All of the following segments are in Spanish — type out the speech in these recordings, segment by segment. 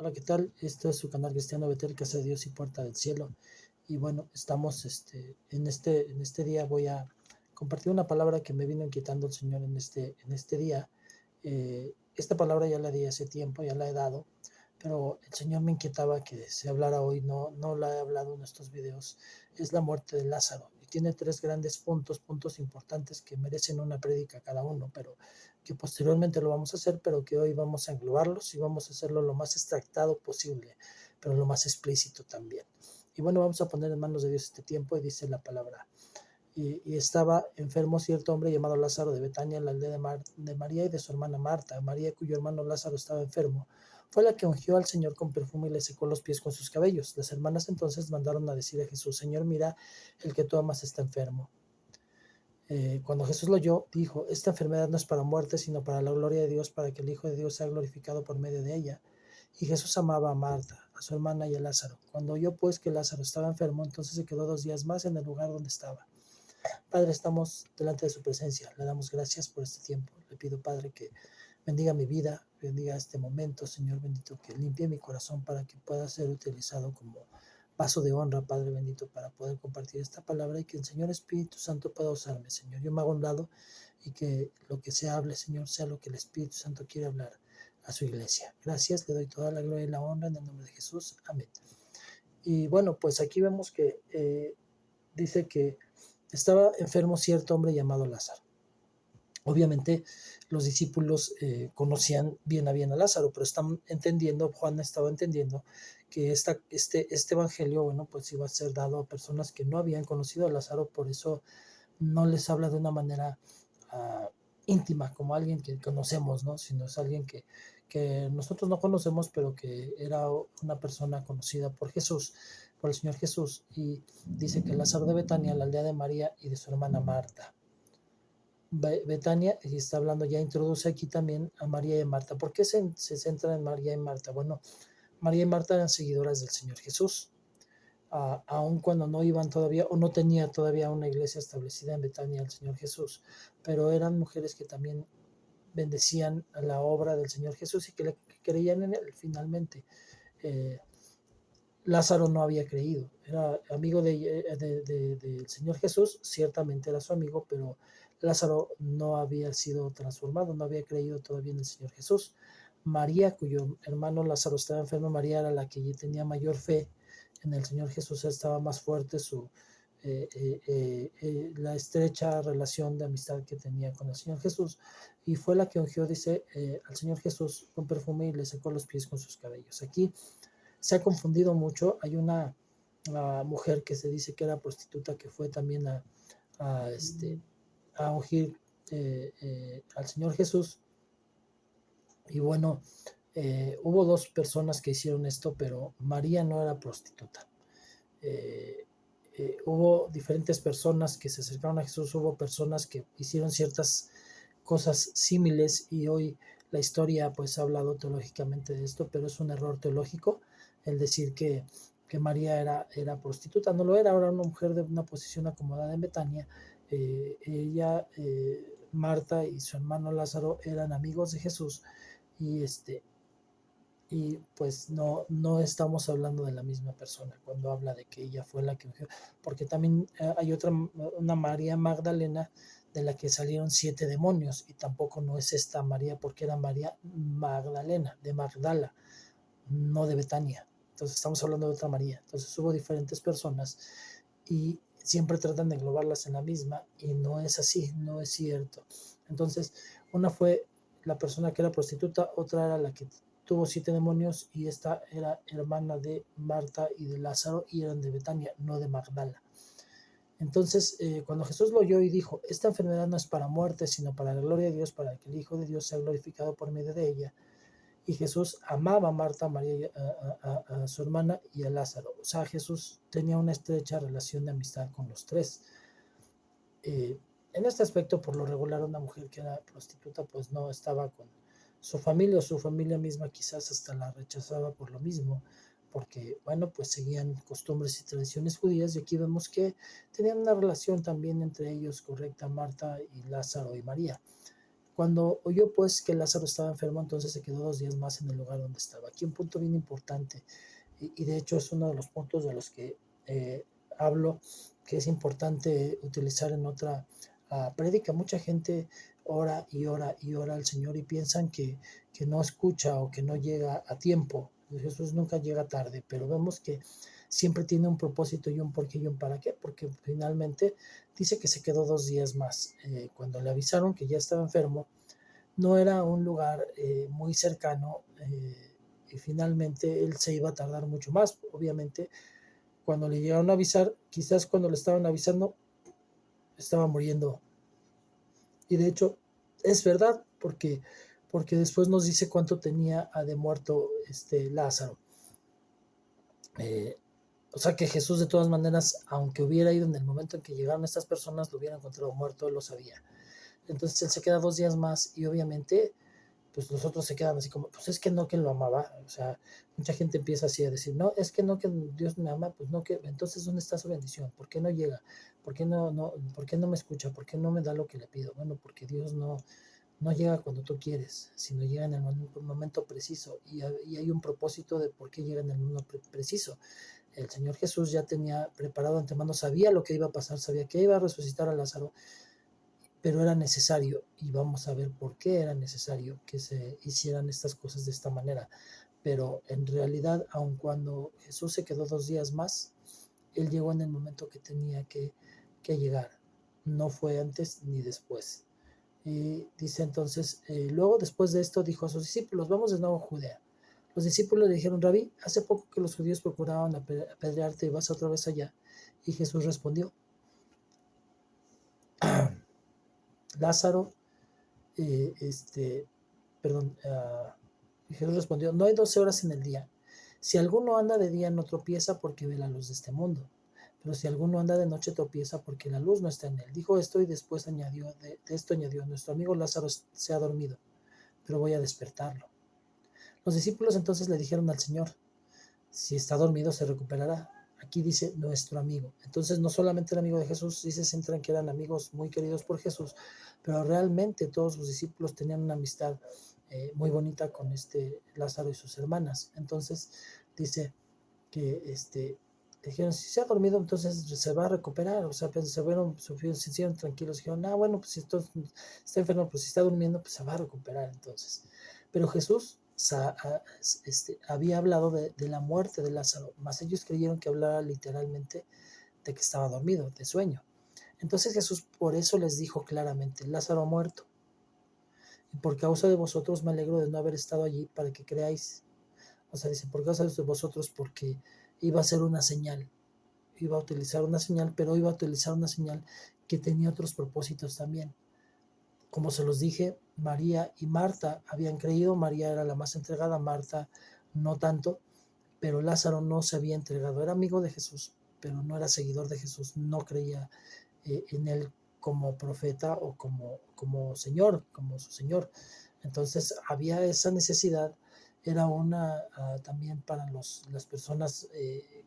Hola, ¿qué tal? Este es su canal Cristiano Betel, Casa de Dios y Puerta del Cielo. Y bueno, estamos en este día voy a compartir una palabra que me vino inquietando el Señor en este día. Esta palabra ya la di hace tiempo, ya la he dado, pero el Señor me inquietaba que se hablara hoy, no la he hablado en estos videos. Es la muerte de Lázaro. Y tiene tres grandes puntos importantes que merecen una prédica cada uno, pero que posteriormente lo vamos a hacer, pero que hoy vamos a englobarlos y vamos a hacerlo lo más extractado posible, pero lo más explícito también. Y bueno, vamos a poner en manos de Dios este tiempo y dice la palabra. Y estaba enfermo cierto hombre llamado Lázaro de Betania, en la aldea de María y de su hermana Marta. María, cuyo hermano Lázaro estaba enfermo, fue la que ungió al Señor con perfume y le secó los pies con sus cabellos. Las hermanas entonces mandaron a decir a Jesús: Señor, mira, el que tú amas está enfermo. Cuando Jesús lo oyó, dijo: Esta enfermedad no es para muerte, sino para la gloria de Dios, para que el Hijo de Dios sea glorificado por medio de ella. Y Jesús amaba a Marta, a su hermana y a Lázaro. Cuando oyó pues que Lázaro estaba enfermo, entonces se quedó 2 días más en el lugar donde estaba. Padre, estamos delante de su presencia. Le damos gracias por este tiempo. Le pido, Padre, que bendiga mi vida, bendiga este momento, Señor bendito, que limpie mi corazón para que pueda ser utilizado como vaso de honra, Padre bendito, para poder compartir esta palabra y que el Señor Espíritu Santo pueda usarme, Señor. Yo me hago a un lado y que lo que se hable, Señor, sea lo que el Espíritu Santo quiere hablar a su iglesia. Gracias, le doy toda la gloria y la honra en el nombre de Jesús. Amén. Y bueno, pues aquí vemos que dice que estaba enfermo cierto hombre llamado Lázaro. Obviamente los discípulos conocían bien a Lázaro, pero están entendiendo, Juan estaba entendiendo que este evangelio, bueno, pues iba a ser dado a personas que no habían conocido a Lázaro, por eso no les habla de una manera uh, íntima, como alguien que conocemos, ¿no? Sino es alguien que nosotros no conocemos, pero que era una persona conocida por Jesús, por el Señor Jesús, y dice que Lázaro de Betania, la aldea de María y de su hermana Marta. Betania, y está hablando, ya introduce aquí también a María y a Marta. ¿Por qué se centra en María y Marta? Bueno, María y Marta eran seguidoras del Señor Jesús, aun cuando no iban todavía o no tenía todavía una iglesia establecida en Betania el Señor Jesús, pero eran mujeres que también bendecían a la obra del Señor Jesús y que creían en él finalmente. Lázaro no había creído, era amigo del Señor Jesús, ciertamente era su amigo, pero Lázaro no había sido transformado, no había creído todavía en el Señor Jesús. María, cuyo hermano Lázaro estaba enfermo, María era la que tenía mayor fe en el Señor Jesús, estaba más fuerte la estrecha relación de amistad que tenía con el Señor Jesús, y fue la que ungió, dice, al Señor Jesús con perfume y le secó los pies con sus cabellos. Aquí se ha confundido mucho. Hay una mujer que se dice que era prostituta que fue también a ungir al Señor Jesús. Y bueno, hubo dos personas que hicieron esto, pero María no era prostituta. Hubo diferentes personas que se acercaron a Jesús, hubo personas que hicieron ciertas cosas similares, y hoy la historia pues ha hablado teológicamente de esto, pero es un error teológico el decir que María era prostituta. No lo era, era una mujer de una posición acomodada en Betania. Ella, Marta y su hermano Lázaro eran amigos de Jesús, y y pues no estamos hablando de la misma persona cuando habla de que ella fue la que ungió, porque también hay otra, una María Magdalena, de la que salieron 7 demonios, y tampoco no es esta María, porque era María Magdalena, de Magdala, no de Betania. Entonces estamos hablando de otra María. Entonces hubo diferentes personas y siempre tratan de englobarlas en la misma, y no es así, no es cierto. Entonces, una fue la persona que era prostituta, otra era la que tuvo 7 demonios, y esta era hermana de Marta y de Lázaro, y eran de Betania, no de Magdala. Entonces, cuando Jesús lo oyó y dijo: Esta enfermedad no es para muerte, sino para la gloria de Dios, para que el Hijo de Dios sea glorificado por medio de ella. Y Jesús amaba a Marta, a María, a su hermana y a Lázaro. O sea, Jesús tenía una estrecha relación de amistad con los tres. En este aspecto, por lo regular, una mujer que era prostituta pues no estaba con su familia, o su familia misma quizás hasta la rechazaba por lo mismo, porque bueno, pues seguían costumbres y tradiciones judías, y aquí vemos que tenían una relación también entre ellos correcta, Marta y Lázaro y María. Cuando oyó pues que Lázaro estaba enfermo, entonces se quedó 2 días más en el lugar donde estaba. Aquí un punto bien importante, y de hecho es uno de los puntos de los que hablo, que es importante utilizar en otra prédica. Mucha gente ora y ora y ora al Señor y piensan que no escucha o que no llega a tiempo. Jesús nunca llega tarde, pero vemos que siempre tiene un propósito y un porqué y un para qué, porque finalmente dice que se quedó 2 días más. Cuando le avisaron que ya estaba enfermo, no era un lugar muy cercano, y finalmente él se iba a tardar mucho más. Obviamente, cuando le llegaron a avisar, quizás cuando le estaban avisando, estaba muriendo. Y de hecho, es verdad, porque después nos dice cuánto tenía de muerto Lázaro. O sea que Jesús, de todas maneras, aunque hubiera ido en el momento en que llegaron estas personas, lo hubiera encontrado muerto, él lo sabía. Entonces él se queda 2 días más y obviamente pues los otros se quedan así como, pues es que no que lo amaba. O sea, mucha gente empieza así a decir, no, es que no que Dios me ama, pues no que, entonces ¿dónde está su bendición? ¿Por qué no llega? ¿Por qué no me escucha? ¿Por qué no me da lo que le pido? Bueno, porque Dios no llega cuando tú quieres, sino llega en el momento preciso, y hay un propósito de por qué llega en el momento preciso. El Señor Jesús ya tenía preparado antemano, sabía lo que iba a pasar, sabía que iba a resucitar a Lázaro, pero era necesario, y vamos a ver por qué era necesario que se hicieran estas cosas de esta manera. Pero en realidad, aun cuando Jesús se quedó 2 días más, él llegó en el momento que tenía que llegar. No fue antes ni después. Y dice entonces, luego después de esto dijo a sus discípulos, vamos de nuevo a Judea. Los discípulos le dijeron, Rabí, hace poco que los judíos procuraban apedrearte y vas otra vez allá. Y Jesús respondió, Lázaro, eh, este, perdón, Jesús respondió, no hay 12 horas en el día. Si alguno anda de día no tropieza porque ve la luz de este mundo, pero si alguno anda de noche tropieza porque la luz no está en él. Dijo esto y después añadió, de esto añadió, nuestro amigo Lázaro se ha dormido, pero voy a despertarlo. Los discípulos entonces le dijeron al Señor, si está dormido se recuperará. Aquí dice nuestro amigo. Entonces no solamente el amigo de Jesús, dice centran que eran amigos muy queridos por Jesús, pero realmente todos sus discípulos tenían una amistad muy bonita con Lázaro y sus hermanas. Entonces dice que dijeron, si se ha dormido, entonces se va a recuperar. O sea, pues, se hicieron tranquilos. Dijeron, bueno, pues si esto está enfermo, pues si está durmiendo, pues se va a recuperar entonces. Pero Jesús había hablado de la muerte de Lázaro, mas ellos creyeron que hablaba literalmente de que estaba dormido, de sueño. Entonces Jesús por eso les dijo claramente, Lázaro ha muerto, y por causa de vosotros me alegro de no haber estado allí para que creáis. O sea, dice, por causa de vosotros, porque iba a ser una señal, iba a utilizar una señal, pero iba a utilizar una señal que tenía otros propósitos también. Como se los dije, María y Marta habían creído, María era la más entregada, Marta no tanto, pero Lázaro no se había entregado, era amigo de Jesús, pero no era seguidor de Jesús, no creía en él como profeta o como Señor, como su Señor. Entonces había esa necesidad, era una también para las personas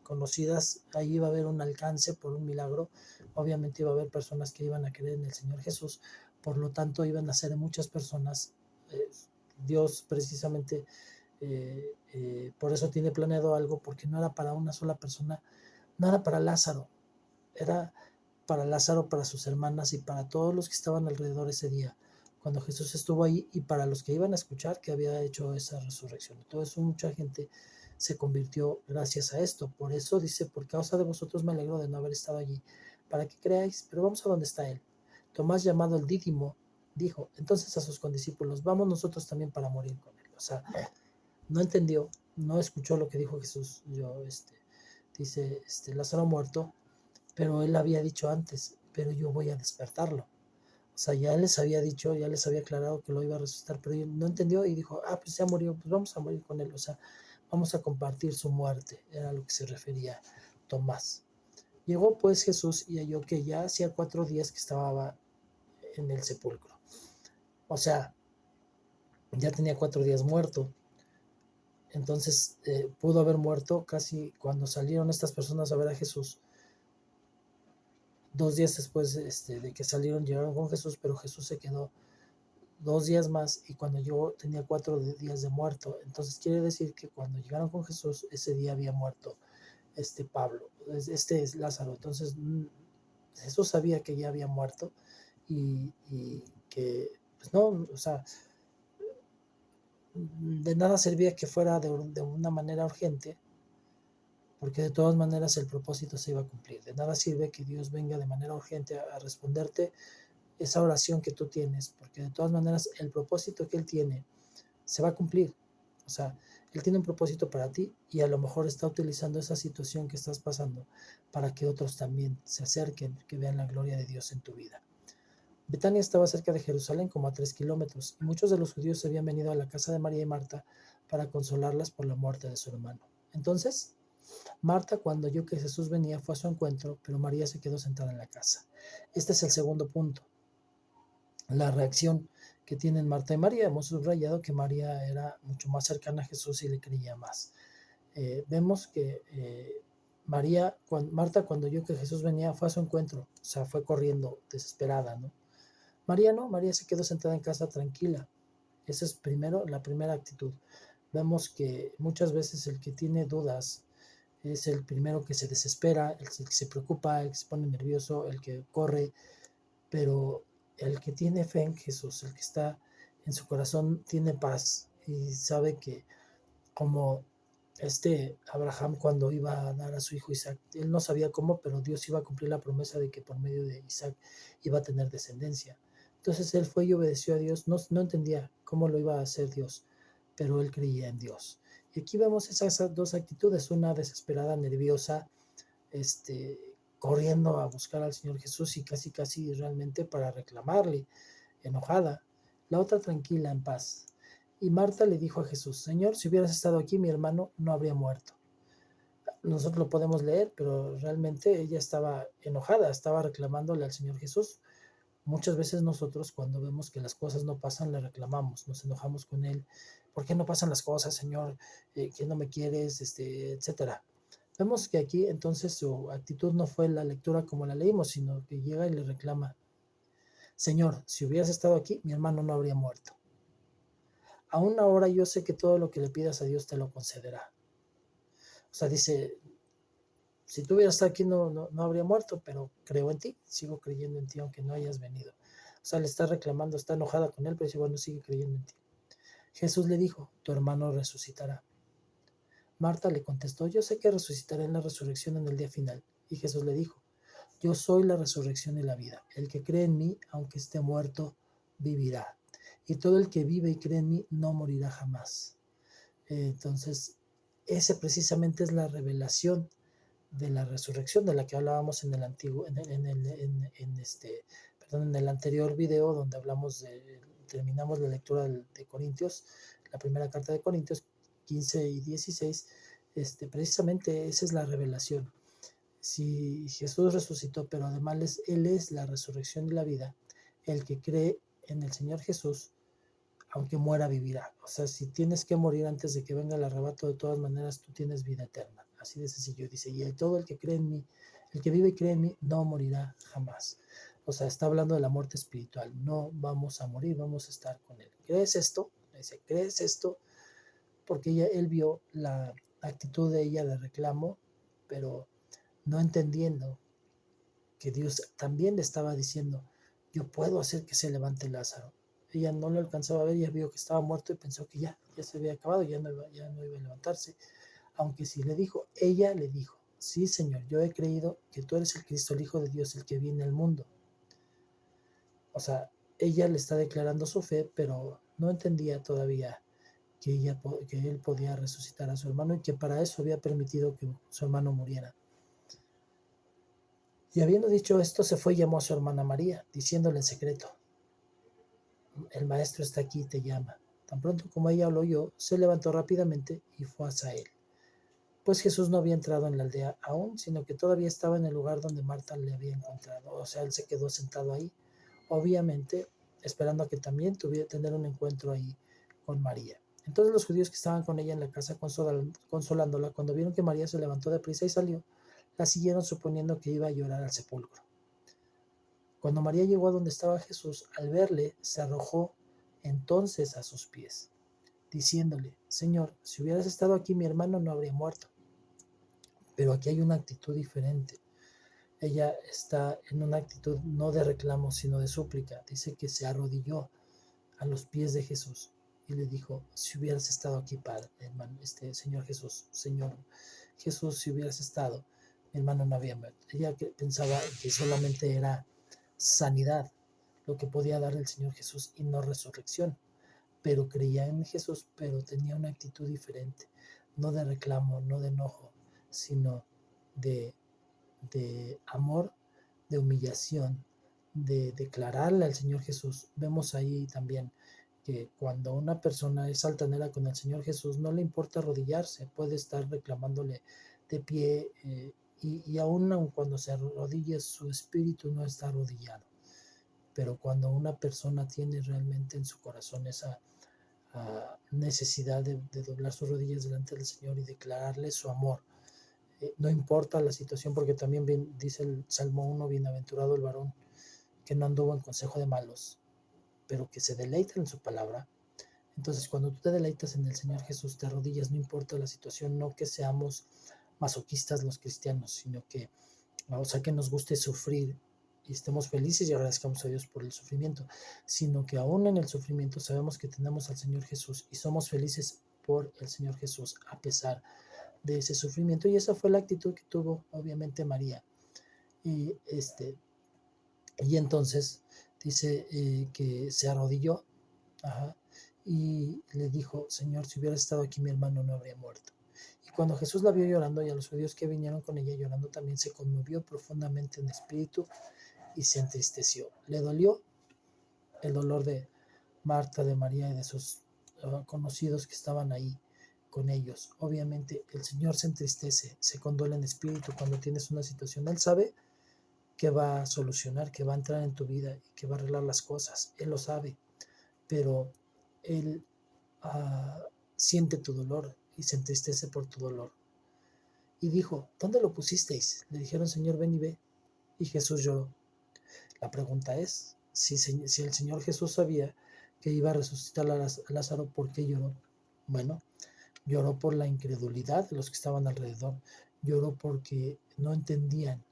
conocidas, ahí iba a haber un alcance por un milagro, obviamente iba a haber personas que iban a creer en el Señor Jesús, por lo tanto iban a ser muchas personas. Dios precisamente por eso tiene planeado algo, porque no era para una sola persona, no era para Lázaro, era para Lázaro, para sus hermanas y para todos los que estaban alrededor ese día, cuando Jesús estuvo ahí, y para los que iban a escuchar que había hecho esa resurrección. Entonces mucha gente se convirtió gracias a esto. Por eso dice, por causa de vosotros me alegro de no haber estado allí, para que creáis. Pero vamos a donde está él. Tomás, llamado el Dídimo, dijo entonces a sus condiscípulos, vamos nosotros también para morir con él. O sea, no entendió, no escuchó lo que dijo Jesús. Dice, Lázaro ha muerto, pero él había dicho antes, pero yo voy a despertarlo. O sea, ya les había dicho, ya les había aclarado que lo iba a resucitar, pero él no entendió y dijo, pues ya murió, pues vamos a morir con él. O sea, vamos a compartir su muerte, era a lo que se refería Tomás. Llegó pues Jesús y halló que ya hacía 4 días que estaba en el sepulcro. O sea, ya tenía 4 días muerto. Entonces pudo haber muerto casi cuando salieron estas personas a ver a Jesús. 2 días después de que salieron, llegaron con Jesús, pero Jesús se quedó 2 días más y cuando yo tenía 4 días de muerto. Entonces quiere decir que cuando llegaron con Jesús, ese día había muerto Pablo, este es Lázaro. Entonces Jesús sabía que ya había muerto y que, pues no, o sea, de nada servía que fuera de una manera urgente, porque de todas maneras el propósito se iba a cumplir. De nada sirve que Dios venga de manera urgente a responderte esa oración que tú tienes, porque de todas maneras el propósito que Él tiene se va a cumplir. O sea, Él tiene un propósito para ti y a lo mejor está utilizando esa situación que estás pasando para que otros también se acerquen, que vean la gloria de Dios en tu vida. Betania estaba cerca de Jerusalén, como a 3 kilómetros, y muchos de los judíos se habían venido a la casa de María y Marta para consolarlas por la muerte de su hermano. Entonces, Marta, cuando oyó que Jesús venía, fue a su encuentro, pero María se quedó sentada en la casa. Este es el segundo punto, la reacción que tienen Marta y María. Hemos subrayado que María era mucho más cercana a Jesús y le creía más. Vemos que Marta, cuando oyó que Jesús venía, fue a su encuentro, o sea, fue corriendo desesperada, ¿no? María no, María se quedó sentada en casa tranquila. Esa es la primera actitud. Vemos que muchas veces el que tiene dudas es el primero que se desespera, el que se preocupa, el que se pone nervioso, el que corre, pero el que tiene fe en Jesús, el que está en su corazón, tiene paz y sabe que como Abraham cuando iba a dar a su hijo Isaac, él no sabía cómo, pero Dios iba a cumplir la promesa de que por medio de Isaac iba a tener descendencia. Entonces él fue y obedeció a Dios, no entendía cómo lo iba a hacer Dios, pero él creía en Dios. Y aquí vemos esas dos actitudes, una desesperada, nerviosa, corriendo a buscar al Señor Jesús y casi realmente para reclamarle, enojada, la otra tranquila, en paz. Y Marta le dijo a Jesús: Señor, si hubieras estado aquí, mi hermano no habría muerto. Nosotros lo podemos leer, pero realmente ella estaba enojada, estaba reclamándole al Señor Jesús. Muchas veces nosotros, cuando vemos que las cosas no pasan, le reclamamos, nos enojamos con Él. ¿Por qué no pasan las cosas, Señor? ¿Que no me quieres? Etcétera. Vemos que aquí entonces su actitud no fue la lectura como la leímos, sino que llega y le reclama: Señor, si hubieras estado aquí, mi hermano no habría muerto. Aún ahora yo sé que todo lo que le pidas a Dios te lo concederá. O sea, dice, si tú hubieras estado aquí no habría muerto, pero creo en ti, sigo creyendo en ti aunque no hayas venido. O sea, le está reclamando, está enojada con él, pero dice, bueno, sigue creyendo en ti. Jesús le dijo: tu hermano resucitará. Marta le contestó: yo sé que resucitará en la resurrección en el día final. Y Jesús le dijo: yo soy la resurrección y la vida. El que cree en mí, aunque esté muerto, vivirá. Y todo el que vive y cree en mí no morirá jamás. Entonces, esa precisamente es la revelación de la resurrección de la que hablábamos en el antiguo, en el anterior video, donde terminamos la lectura de Corintios, la primera carta de Corintios 15 y 16. Precisamente esa es la revelación. Si Jesús resucitó, pero además Él es la resurrección y la vida, el que cree en el Señor Jesús, aunque muera, vivirá. O sea, si tienes que morir antes de que venga el arrebato, de todas maneras tú tienes vida eterna. Así de sencillo. Dice: y todo el que cree en mí, el que vive y cree en mí, no morirá jamás. O sea, está hablando de la muerte espiritual. No vamos a morir, vamos a estar con Él. ¿Crees esto? Dice: ¿crees esto? Porque él vio la actitud de ella de reclamo, pero no entendiendo que Dios también le estaba diciendo: yo puedo hacer que se levante Lázaro. Ella no lo alcanzaba a ver, ella vio que estaba muerto y pensó que ya se había acabado, ya no iba a levantarse. Aunque sí ella le dijo: sí, Señor, yo he creído que tú eres el Cristo, el Hijo de Dios, el que viene al mundo. O sea, ella le está declarando su fe, pero no entendía todavía que él podía resucitar a su hermano y que para eso había permitido que su hermano muriera. Y habiendo dicho esto, se fue y llamó a su hermana María, diciéndole en secreto: el maestro está aquí y te llama. Tan pronto como ella lo oyó, se levantó rápidamente y fue hacia él. Pues Jesús no había entrado en la aldea aún, sino que todavía estaba en el lugar donde Marta le había encontrado. O sea, él se quedó sentado ahí, obviamente esperando a que también tuviera tener un encuentro ahí con María. Entonces los judíos que estaban con ella en la casa consolándola, cuando vieron que María se levantó deprisa y salió, la siguieron suponiendo que iba a llorar al sepulcro. Cuando María llegó a donde estaba Jesús, al verle, se arrojó entonces a sus pies, diciéndole: Señor, si hubieras estado aquí, mi hermano no habría muerto. Pero aquí hay una actitud diferente. Ella está en una actitud no de reclamo, sino de súplica. Dice que se arrodilló a los pies de Jesús y le dijo: si hubieras estado aquí, Padre, hermano, Señor Jesús, Señor Jesús, si hubieras estado, mi hermano no había muerto. Ella pensaba que solamente era sanidad lo que podía dar el Señor Jesús y no resurrección, pero creía en Jesús, pero tenía una actitud diferente, no de reclamo, no de enojo, sino de, de amor, de humillación, de declararle al Señor Jesús. Vemos ahí también que cuando una persona es altanera con el Señor Jesús, no le importa arrodillarse, puede estar reclamándole de pie, y aún cuando se arrodille, su espíritu no está arrodillado. Pero cuando una persona tiene realmente en su corazón esa necesidad de doblar sus rodillas delante del Señor y declararle su amor, no importa la situación, porque también dice el Salmo 1, bienaventurado el varón que no anduvo en consejo de malos, pero que se deleita en su palabra. Entonces, cuando tú te deleitas en el Señor Jesús, te arrodillas, no importa la situación, no que seamos masoquistas los cristianos, sino que, o sea, que nos guste sufrir y estemos felices y agradezcamos a Dios por el sufrimiento, sino que aún en el sufrimiento sabemos que tenemos al Señor Jesús y somos felices por el Señor Jesús a pesar de ese sufrimiento. Y esa fue la actitud que tuvo obviamente María. Y, y entonces dice que se arrodilló, ajá, y le dijo: Señor, si hubiera estado aquí, mi hermano no habría muerto. Y cuando Jesús la vio llorando, y a los judíos que vinieron con ella llorando también, se conmovió profundamente en espíritu y se entristeció. Le dolió el dolor de Marta, de María y de sus conocidos que estaban ahí con ellos. Obviamente el Señor se entristece, se conduele en espíritu cuando tienes una situación. Él sabe que va a solucionar, que va a entrar en tu vida y que va a arreglar las cosas. Él lo sabe, pero Él siente tu dolor y se entristece por tu dolor. Y dijo: ¿dónde lo pusisteis? Le dijeron: Señor, ven y ve. Y Jesús lloró. La pregunta es, si el Señor Jesús sabía que iba a resucitar a Lázaro, ¿por qué lloró? Bueno, lloró por la incredulidad de los que estaban alrededor, lloró porque no entendían,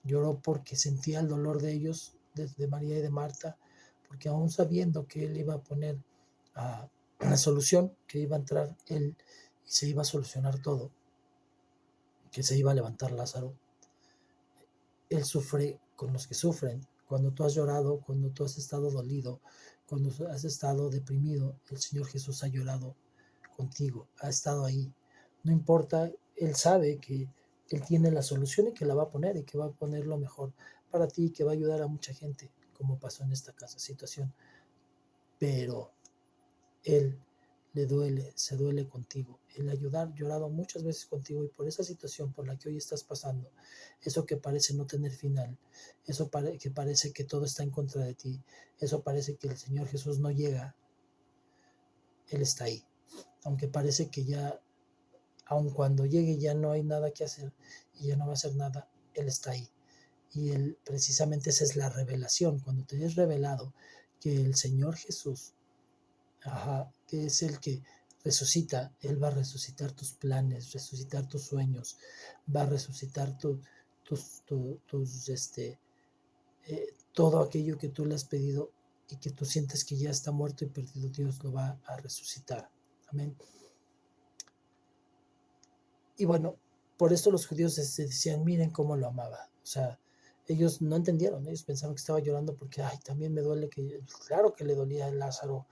lloró porque sentía el dolor de ellos, de María y de Marta, porque aún sabiendo que Él iba a poner la solución, que iba a entrar Él y se iba a solucionar todo, que se iba a levantar Lázaro, Él sufre con los que sufren. Cuando tú has llorado, cuando tú has estado dolido, cuando has estado deprimido, el Señor Jesús ha llorado contigo, ha estado ahí. No importa, Él sabe que Él tiene la solución y que la va a poner y que va a poner lo mejor para ti y que va a ayudar a mucha gente, como pasó en esta situación. Pero Él le duele, se duele contigo. El ayudar, llorado muchas veces contigo, y por esa situación por la que hoy estás pasando, eso que parece no tener final, eso que parece que todo está en contra de ti, eso parece que el Señor Jesús no llega, Él está ahí. Aunque parece que ya, aun cuando llegue, ya no hay nada que hacer y ya no va a hacer nada, Él está ahí. Y Él, precisamente esa es la revelación, cuando te es revelado que el Señor Jesús, que es el que resucita, Él va a resucitar tus planes, resucitar tus sueños, va a resucitar todo aquello que tú le has pedido y que tú sientes que ya está muerto y perdido. Dios lo va a resucitar. Amén. Y bueno, por esto los judíos decían: miren cómo lo amaba. O sea, ellos no entendieron, ellos pensaban que estaba llorando porque, también me duele claro que le dolía a Lázaro,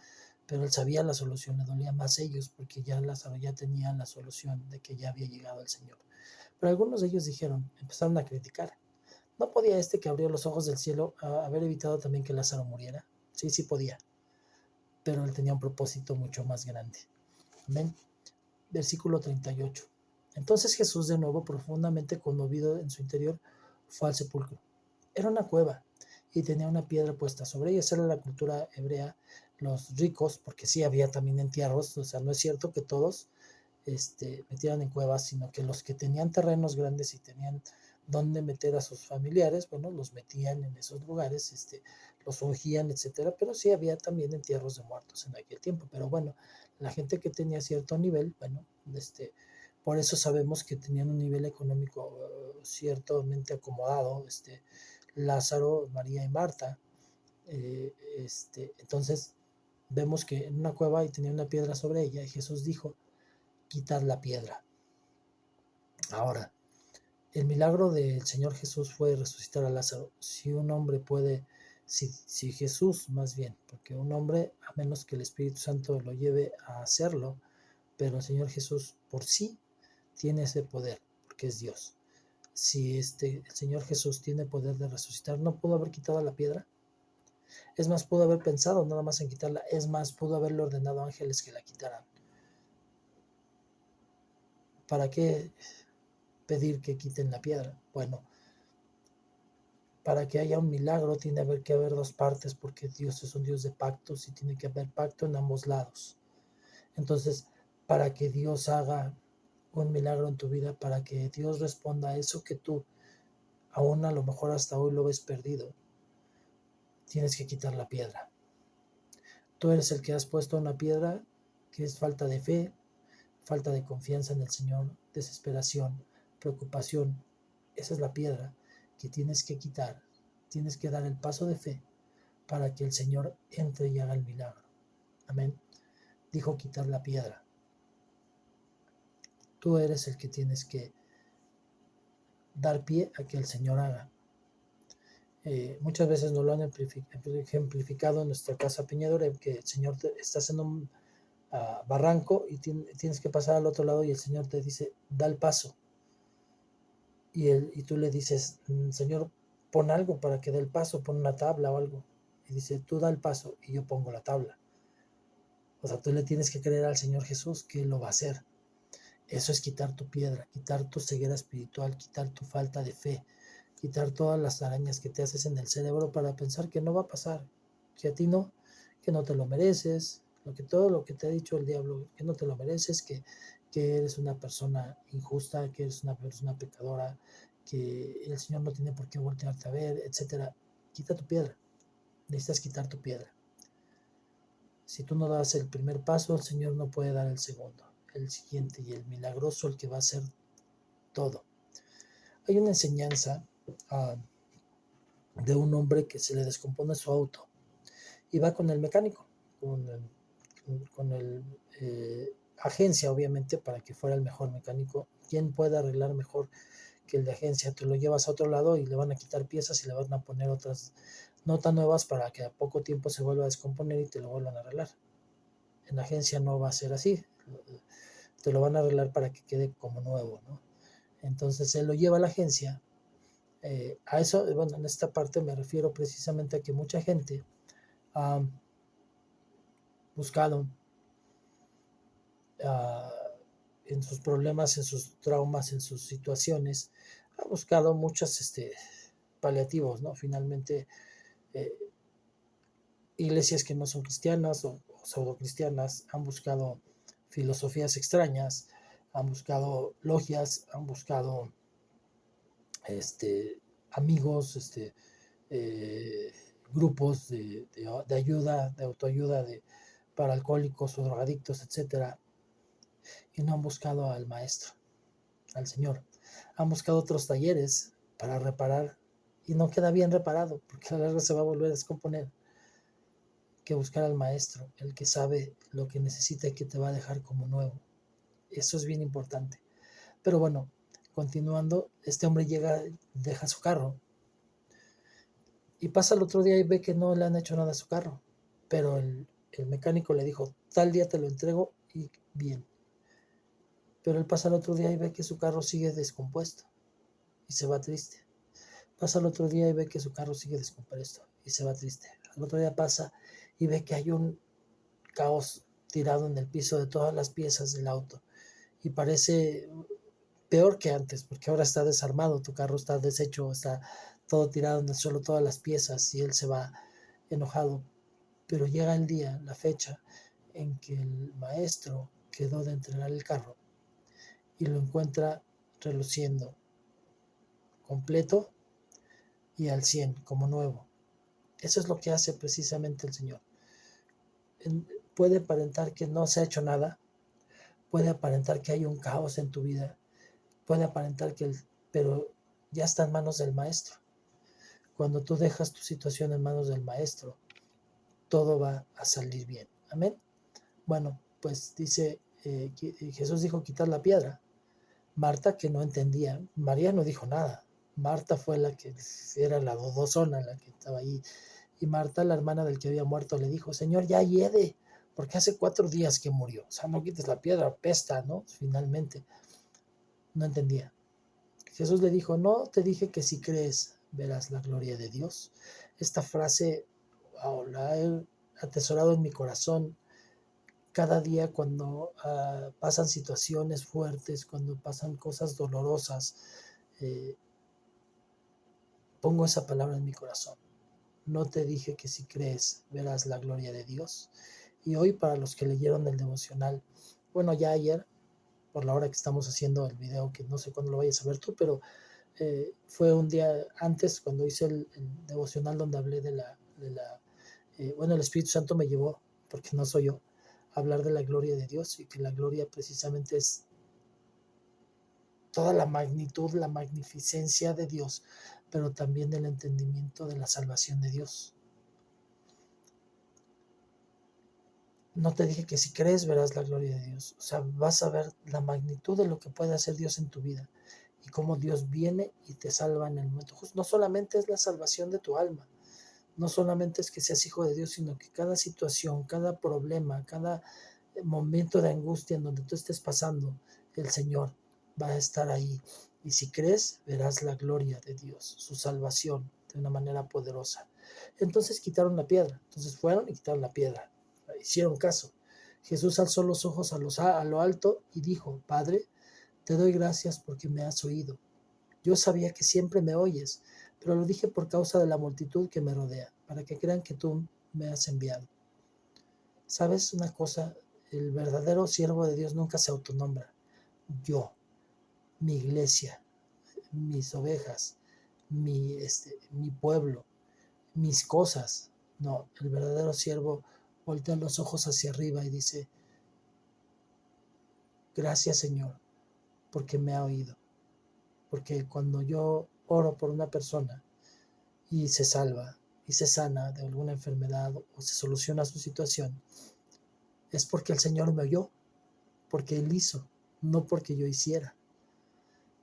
pero él sabía la solución, le dolía más a ellos porque ya Lázaro ya tenía la solución de que ya había llegado el Señor. Pero algunos de ellos empezaron a criticar: ¿no podía este que abrió los ojos del cielo haber evitado también que Lázaro muriera? Sí, sí podía, pero él tenía un propósito mucho más grande. Amén. Versículo 38. Entonces Jesús, de nuevo profundamente conmovido en su interior, fue al sepulcro. Era una cueva y tenía una piedra puesta sobre ella. Esa era la cultura hebrea. Los ricos, porque sí había también entierros, o sea, no es cierto que todos metieran en cuevas, sino que los que tenían terrenos grandes y tenían dónde meter a sus familiares, bueno, los metían en esos lugares, los ungían, etcétera, pero sí había también entierros de muertos en aquel tiempo. Pero bueno, la gente que tenía cierto nivel, bueno, por eso sabemos que tenían un nivel económico ciertamente acomodado, Lázaro, María y Marta. Entonces vemos que en una cueva y tenía una piedra sobre ella y Jesús dijo, quitad la piedra. Ahora, el milagro del Señor Jesús fue resucitar a Lázaro. Si un hombre puede, si Jesús más bien, porque un hombre, a menos que el Espíritu Santo lo lleve a hacerlo, pero el Señor Jesús por sí tiene ese poder, porque es Dios. Si el Señor Jesús tiene poder de resucitar, ¿no pudo haber quitado la piedra? Es más, pudo haber pensado nada más en quitarla. Es más, pudo haberle ordenado a ángeles que la quitaran. ¿Para qué pedir que quiten la piedra? Bueno, para que haya un milagro tiene que haber dos partes, porque Dios es un Dios de pactos y tiene que haber pacto en ambos lados. Entonces, para que Dios haga un milagro en tu vida, para que Dios responda a eso que tú aún a lo mejor hasta hoy lo ves perdido, tienes que quitar la piedra. Tú eres el que has puesto una piedra que es falta de fe, falta de confianza en el Señor, desesperación, preocupación. Esa es la piedra que tienes que quitar. Tienes que dar el paso de fe para que el Señor entre y haga el milagro. Amén. Dijo quitar la piedra. Tú eres el que tienes que dar pie a que el Señor haga. Muchas veces nos lo han ejemplificado en nuestra casa Peñadora, que el Señor estás en un barranco y tienes que pasar al otro lado y el Señor te dice, da el paso. Y tú le dices, Señor, pon algo para que dé el paso, pon una tabla o algo. Y dice, tú da el paso y yo pongo la tabla. O sea, tú le tienes que creer al Señor Jesús que Él lo va a hacer. Eso es quitar tu piedra, quitar tu ceguera espiritual, quitar tu falta de fe, quitar todas las arañas que te haces en el cerebro para pensar que no va a pasar, que a ti no, que no te lo mereces, todo lo que te ha dicho el diablo, que no te lo mereces, que eres una persona injusta, que eres una persona pecadora, que el Señor no tiene por qué voltearte a ver, etcétera. Quita tu piedra, necesitas quitar tu piedra. Si tú no das el primer paso, el Señor no puede dar el segundo, el siguiente y el milagroso, el que va a hacer todo. Hay una enseñanza de un hombre que se le descompone su auto y va con el mecánico, con el agencia, obviamente, para que fuera el mejor mecánico. ¿Quién puede arreglar mejor que el de agencia? Tú lo llevas a otro lado y le van a quitar piezas y le van a poner otras no tan nuevas para que a poco tiempo se vuelva a descomponer y te lo vuelvan a arreglar. En la agencia no va a ser así, te lo van a arreglar para que quede como nuevo, ¿no? Entonces él lo lleva a la agencia. A eso, bueno, en esta parte me refiero precisamente a que mucha gente ha buscado en sus problemas, en sus traumas, en sus situaciones, ha buscado muchos paliativos, ¿no? Finalmente, iglesias que no son cristianas o pseudo cristianas han buscado filosofías extrañas, han buscado logias, han buscado amigos, grupos de ayuda, de autoayuda para alcohólicos o drogadictos, etcétera, y no han buscado al maestro, al Señor. Han buscado otros talleres para reparar y no queda bien reparado, porque a la larga se va a volver a descomponer. Que buscar al maestro, el que sabe lo que necesita y que te va a dejar como nuevo. Eso es bien importante. Pero bueno, continuando, este hombre llega, deja su carro y pasa el otro día y ve que no le han hecho nada a su carro, pero el mecánico le dijo, tal día te lo entrego y bien. Pero él pasa el otro día y ve que su carro sigue descompuesto y se va triste. Pasa el otro día y ve que su carro sigue descompuesto y se va triste. Al otro día pasa y ve que hay un caos tirado en el piso de todas las piezas del auto y parece peor que antes, porque ahora está desarmado, tu carro está deshecho, está todo tirado en el suelo, todas las piezas, y él se va enojado. Pero llega el día, la fecha, en que el maestro quedó de entregar el carro y lo encuentra reluciendo, completo y al 100, como nuevo. Eso es lo que hace precisamente el Señor. Puede aparentar que no se ha hecho nada, puede aparentar que hay un caos en tu vida, puede aparentar pero ya está en manos del Maestro. Cuando tú dejas tu situación en manos del Maestro, todo va a salir bien. Amén. Bueno, pues dice, Jesús dijo quitar la piedra. Marta, que no entendía, María no dijo nada. Marta fue la que era la dudosona, la que estaba ahí. Y Marta, la hermana del que había muerto, le dijo, Señor, ya hiede, porque hace 4 días que murió. O sea, no quites la piedra, apesta, ¿no? Finalmente, no entendía. Jesús le dijo, no te dije que si crees verás la gloria de Dios. Esta frase la he atesorado en mi corazón cada día cuando pasan situaciones fuertes, cuando pasan cosas dolorosas. Pongo esa palabra en mi corazón. No te dije que si crees verás la gloria de Dios. Y hoy, para los que leyeron el devocional, bueno, ya ayer, por la hora que estamos haciendo el video, que no sé cuándo lo vayas a ver tú, pero fue un día antes cuando hice el devocional donde hablé bueno, el Espíritu Santo me llevó, porque no soy yo, a hablar de la gloria de Dios, y que la gloria precisamente es toda la magnitud, la magnificencia de Dios, pero también el entendimiento de la salvación de Dios. No te dije que si crees verás la gloria de Dios. O sea, vas a ver la magnitud de lo que puede hacer Dios en tu vida y cómo Dios viene y te salva en el momento justo. No solamente es la salvación de tu alma, no solamente es que seas hijo de Dios, sino que cada situación, cada problema, cada momento de angustia en donde tú estés pasando, el Señor va a estar ahí. Y si crees, verás la gloria de Dios, su salvación de una manera poderosa. Entonces quitaron la piedra. Entonces fueron y quitaron la piedra. Hicieron caso. Jesús alzó los ojos a lo alto y dijo, Padre, te doy gracias porque me has oído. Yo sabía que siempre me oyes, pero lo dije por causa de la multitud que me rodea, para que crean que tú me has enviado. ¿Sabes una cosa? El verdadero siervo de Dios nunca se autonombra. Yo, mi iglesia, mis ovejas, mi pueblo, mis cosas. No, el verdadero siervo voltea los ojos hacia arriba y dice, gracias Señor, porque me ha oído. Porque cuando yo oro por una persona y se salva y se sana de alguna enfermedad o se soluciona su situación, es porque el Señor me oyó, porque Él hizo, no porque yo hiciera.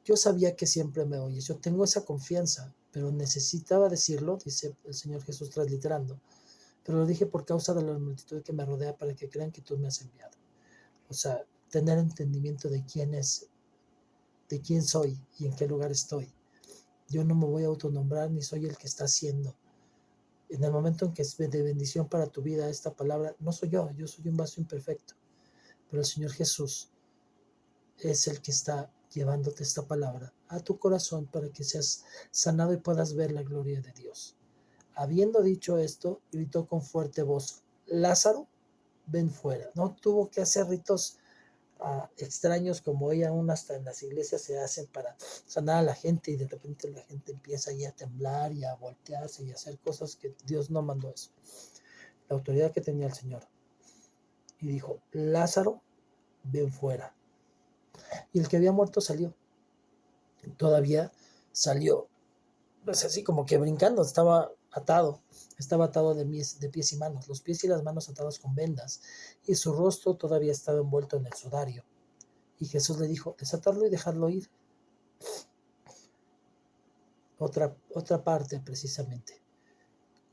Yo sabía que siempre me oyes, yo tengo esa confianza, pero necesitaba decirlo, dice el Señor Jesús transliterando, pero lo dije por causa de la multitud que me rodea para que crean que tú me has enviado. O sea, tener entendimiento de quién es, de quién soy y en qué lugar estoy. Yo no me voy a autonombrar ni soy el que está haciendo. En el momento en que es de bendición para tu vida esta palabra, no soy yo soy un vaso imperfecto, pero el Señor Jesús es el que está llevándote esta palabra a tu corazón para que seas sanado y puedas ver la gloria de Dios. Habiendo dicho esto, gritó con fuerte voz, Lázaro, ven fuera. No tuvo que hacer ritos extraños como hoy aún hasta en las iglesias se hacen para sanar a la gente, y de repente la gente empieza ya a temblar y a voltearse y a hacer cosas que Dios no mandó eso. La autoridad que tenía el Señor. Y dijo, Lázaro, ven fuera. Y el que había muerto salió. Todavía salió, pues así como que brincando, estaba atado de pies y manos, los pies y las manos atados con vendas, y su rostro todavía estaba envuelto en el sudario. Y Jesús le dijo, desatarlo y dejarlo ir. Otra parte precisamente.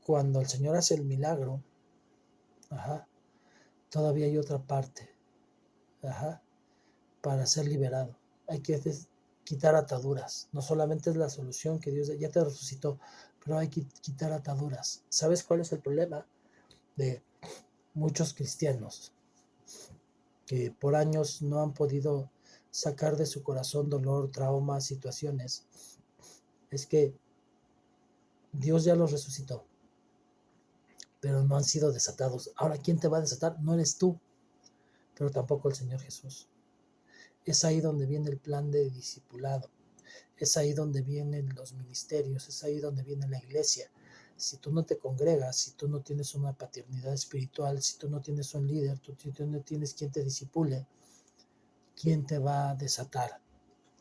Cuando el Señor hace el milagro, todavía hay otra parte, para ser liberado. Hay que quitar ataduras. No solamente es la solución que Dios ya te resucitó, pero hay que quitar ataduras. ¿Sabes cuál es el problema de muchos cristianos que por años no han podido sacar de su corazón dolor, traumas, situaciones? Es que Dios ya los resucitó, pero no han sido desatados. Ahora, ¿quién te va a desatar? No eres tú, pero tampoco el Señor Jesús. Es ahí donde viene el plan de discipulado. Es ahí donde vienen los ministerios, es ahí donde viene la iglesia, Si tú no te congregas, si tú no tienes una paternidad espiritual, si tú no tienes un líder, tú no tienes quien te disipule, ¿quién te va a desatar?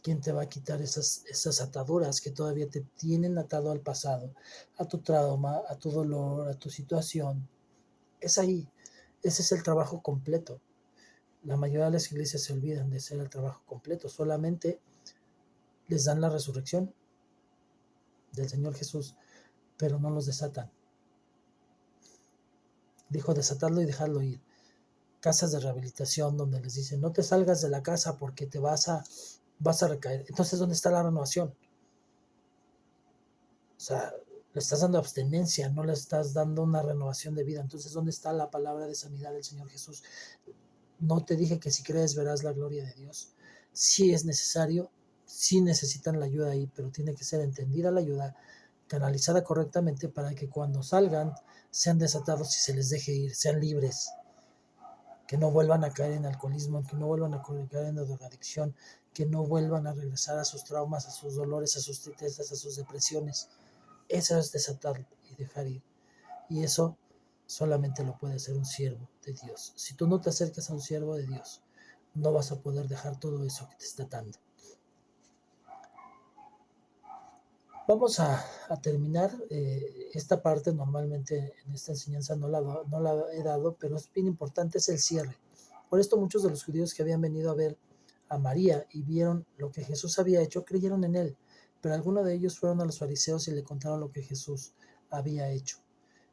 ¿Quién te va a quitar esas ataduras que todavía te tienen atado al pasado, a tu trauma, a tu dolor, a tu situación? Es ahí. Ese es el trabajo completo. La mayoría de las iglesias se olvidan de hacer el trabajo completo. Solamente les dan la resurrección del Señor Jesús, pero no los desatan. Dijo desatarlo y dejarlo ir. Casas de rehabilitación donde les dicen no te salgas de la casa porque te vas a recaer. Entonces, ¿dónde está la renovación? O sea, le estás dando abstinencia, no le estás dando una renovación de vida. Entonces, ¿dónde está la palabra de sanidad del Señor Jesús? No te dije que si crees verás la gloria de Dios. Sí es necesario, sí necesitan la ayuda ahí, pero tiene que ser entendida la ayuda, canalizada correctamente para que cuando salgan sean desatados y se les deje ir, sean libres, que no vuelvan a caer en alcoholismo, que no vuelvan a caer en drogadicción, que no vuelvan a regresar a sus traumas, a sus dolores, a sus tristezas, a sus depresiones. Eso es desatar y dejar ir. Y eso solamente lo puede hacer un siervo de Dios. Si tú no te acercas a un siervo de Dios, no vas a poder dejar todo eso que te está atando. Vamos a terminar esta parte. Normalmente en esta enseñanza no la he dado, pero es bien importante, es el cierre. Por esto muchos de los judíos que habían venido a ver a María y vieron lo que Jesús había hecho, creyeron en él. Pero algunos de ellos fueron a los fariseos y le contaron lo que Jesús había hecho.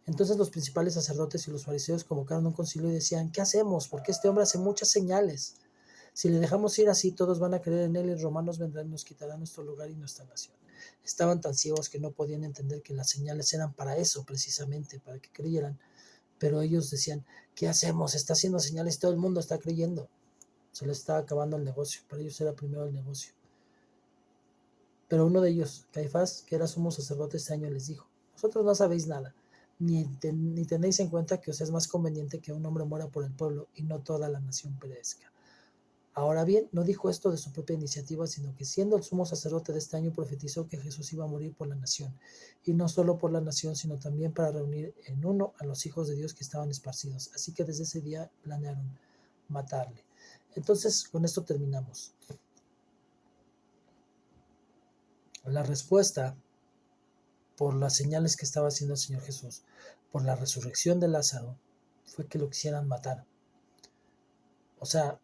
Entonces los principales sacerdotes y los fariseos convocaron un concilio y decían, ¿qué hacemos? Porque este hombre hace muchas señales. Si le dejamos ir así, todos van a creer en él y los romanos vendrán y nos quitarán nuestro lugar y nuestra nación. Estaban tan ciegos que no podían entender que las señales eran para eso, precisamente, para que creyeran. Pero ellos decían, ¿qué hacemos? Está haciendo señales y todo el mundo está creyendo. Se les estaba acabando el negocio. Para ellos era primero el negocio. Pero uno de ellos, Caifás, que era sumo sacerdote ese año, les dijo, vosotros no sabéis nada, ni tenéis en cuenta que os es más conveniente que un hombre muera por el pueblo y no toda la nación perezca. Ahora bien, no dijo esto de su propia iniciativa, sino que siendo el sumo sacerdote de este año profetizó que Jesús iba a morir por la nación, y no solo por la nación, sino también para reunir en uno a los hijos de Dios que estaban esparcidos. Así que desde ese día planearon matarle. Entonces, con esto terminamos. La respuesta por las señales que estaba haciendo el Señor Jesús, por la resurrección de Lázaro, fue que lo quisieran matar. O sea,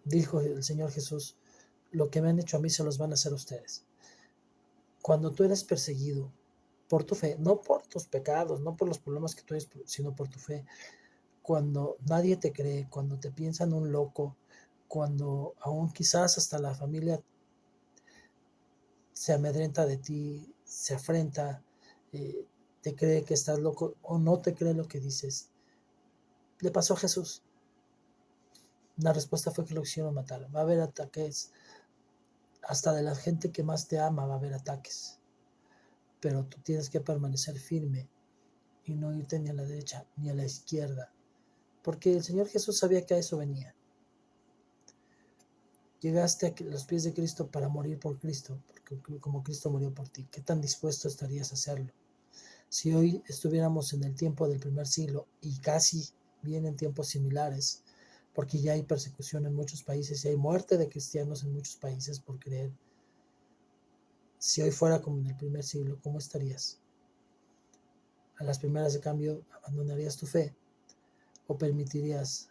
dijo el Señor Jesús, lo que me han hecho a mí se los van a hacer a ustedes. Cuando tú eres perseguido por tu fe, no por tus pecados, no por los problemas que tú tienes, sino por tu fe, cuando nadie te cree, cuando te piensan un loco, cuando aún quizás hasta la familia se amedrenta de ti, se afrenta, te cree que estás loco o no te cree lo que dices. Le pasó a Jesús. La respuesta fue que lo quisieron matar. Va a haber ataques, hasta de la gente que más te ama va a haber ataques. Pero tú tienes que permanecer firme y no irte ni a la derecha ni a la izquierda. Porque el Señor Jesús sabía que a eso venía. Llegaste a los pies de Cristo para morir por Cristo, porque como Cristo murió por ti. ¿Qué tan dispuesto estarías a hacerlo? Si hoy estuviéramos en el tiempo del primer siglo y casi vienen tiempos similares, porque ya hay persecución en muchos países y hay muerte de cristianos en muchos países por creer. Si hoy fuera como en el primer siglo, ¿cómo estarías? A las primeras de cambio, ¿abandonarías tu fe? ¿O permitirías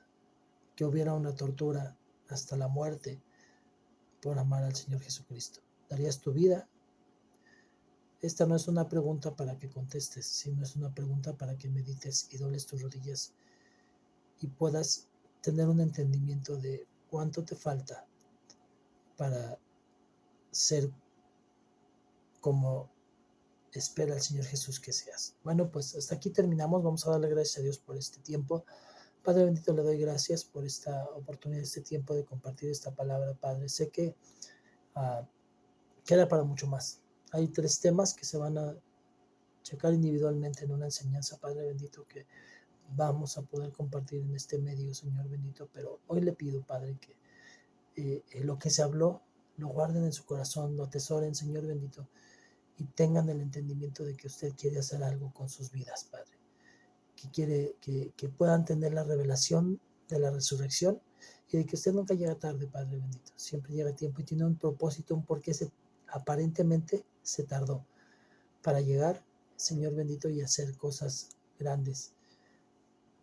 que hubiera una tortura hasta la muerte por amar al Señor Jesucristo? ¿Darías tu vida? Esta no es una pregunta para que contestes, sino es una pregunta para que medites y dobles tus rodillas y puedas tener un entendimiento de cuánto te falta para ser como espera el Señor Jesús que seas. Bueno, pues hasta aquí terminamos. Vamos a darle gracias a Dios por este tiempo. Padre bendito, le doy gracias por esta oportunidad, este tiempo de compartir esta palabra, Padre. Sé que queda para mucho más. Hay 3 temas que se van a checar individualmente en una enseñanza, Padre bendito, que vamos a poder compartir en este medio, Señor bendito. Pero hoy le pido, Padre, que lo que se habló lo guarden en su corazón, lo atesoren, Señor bendito, y tengan el entendimiento de que usted quiere hacer algo con sus vidas, Padre. Que quiere que puedan tener la revelación de la resurrección y de que usted nunca llega tarde, Padre bendito. Siempre llega a tiempo y tiene un propósito, un porqué aparentemente se tardó para llegar, Señor bendito, y hacer cosas grandes.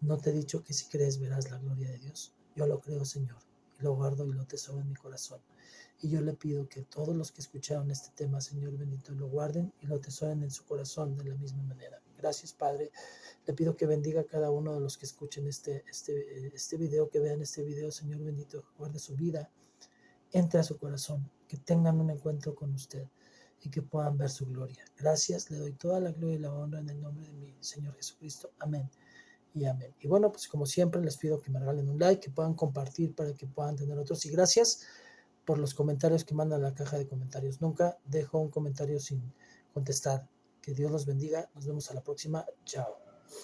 No te he dicho que si crees verás la gloria de Dios. Yo lo creo, Señor, y lo guardo y lo tesoro en mi corazón. Y yo le pido que todos los que escucharon este tema, Señor bendito, lo guarden y lo atesoren en su corazón de la misma manera. Gracias, Padre. Le pido que bendiga a cada uno de los que escuchen este video, que vean este video, Señor bendito, guarde su vida, entre a su corazón, que tengan un encuentro con usted y que puedan ver su gloria. Gracias, le doy toda la gloria y la honra en el nombre de mi Señor Jesucristo. Amén y amén. Y bueno, pues como siempre les pido que me regalen un like, que puedan compartir para que puedan tener otros. Y gracias por los comentarios que mandan a la caja de comentarios. Nunca dejo un comentario sin contestar. Que Dios los bendiga. Nos vemos a la próxima. Chao.